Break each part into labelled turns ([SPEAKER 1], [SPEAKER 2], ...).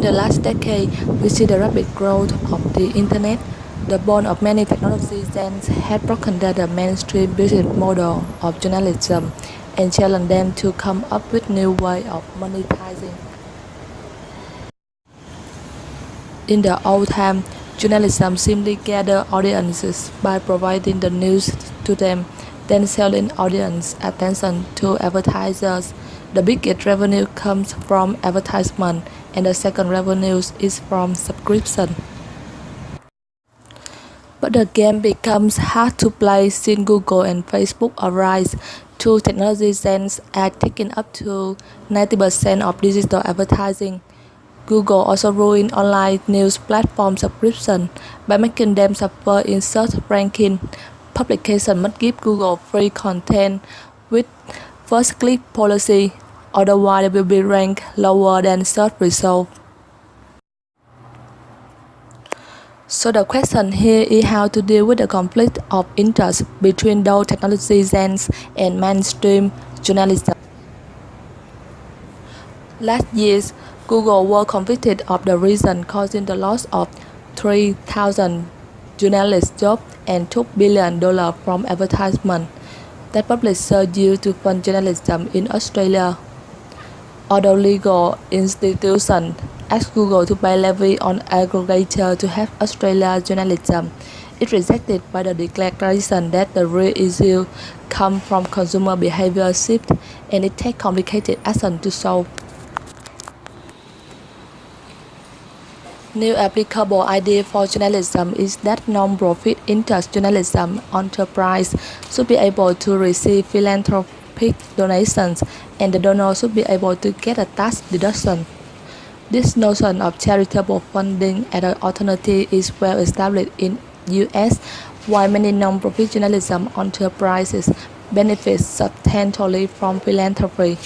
[SPEAKER 1] In the last decade, we see the rapid growth of the Internet. The bone of many technology giants has broken down the mainstream business model of journalism and challenged them to come up with new ways of monetizing. In the old time, journalism simply gathered audiences by providing the news to them, then selling audience attention to advertisers. The biggest revenue comes from advertisement, and the second revenue is from subscription. But the game becomes hard to play since Google and Facebook arise. Two technology giants are taking up to 90% of digital advertising. Google also ruined online news platform subscription by making them suffer in search ranking. Publications must give Google free content with first click policy, otherwise they will be ranked lower than search results. So the question here is how to deal with the conflict of interest between those technology giants and mainstream journalism. Last year, Google was convicted of the reason causing the loss of 3,000 journalist jobs and took $1 billion from advertisement that publishers used to fund journalism in Australia. Although legal institutions asked Google to pay levy on aggregators to help Australian journalism, it rejected by the declaration that the real issue comes from consumer behavior shift and it takes complicated action to solve. New applicable idea for journalism is that non-profit interest journalism enterprise should be able to receive philanthropic donations and the donor should be able to get a tax deduction. This notion of charitable funding as an alternative is well established in US, while many non-profit journalism enterprises benefit substantially from philanthropy.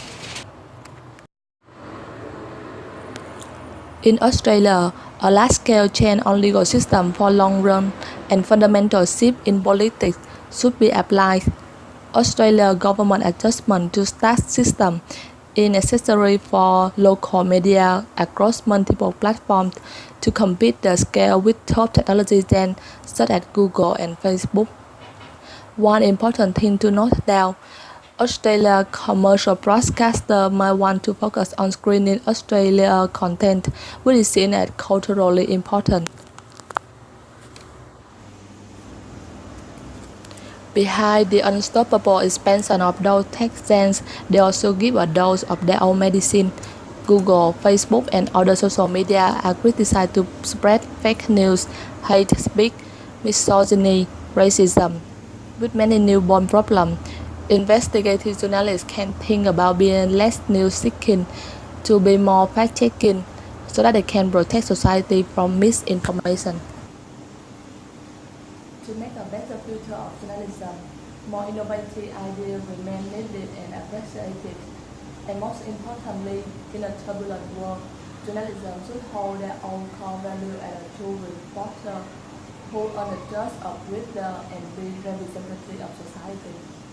[SPEAKER 1] In Australia, a large-scale change on legal system for long-run and fundamental shift in politics should be applied. Australia's government adjustment to tax system is necessary for local media across multiple platforms to compete the scale with top technology giants such as Google and Facebook. One important thing to note that Australia commercial broadcasters might want to focus on screening Australia content, which is seen as culturally important. Behind the unstoppable expansion of those tech giants, they also give a dose of their own medicine. Google, Facebook, and other social media are criticized to spread fake news, hate speech, misogyny, racism. With many newborn problems, investigative journalists can think about being less news-seeking to be more fact-checking so that they can protect society from misinformation. To make a better future of journalism, more innovative ideas remain needed and appreciated. And most importantly, in a turbulent world, journalism should hold their own core value as a true reporter who earn the trust of readers and be representative of society.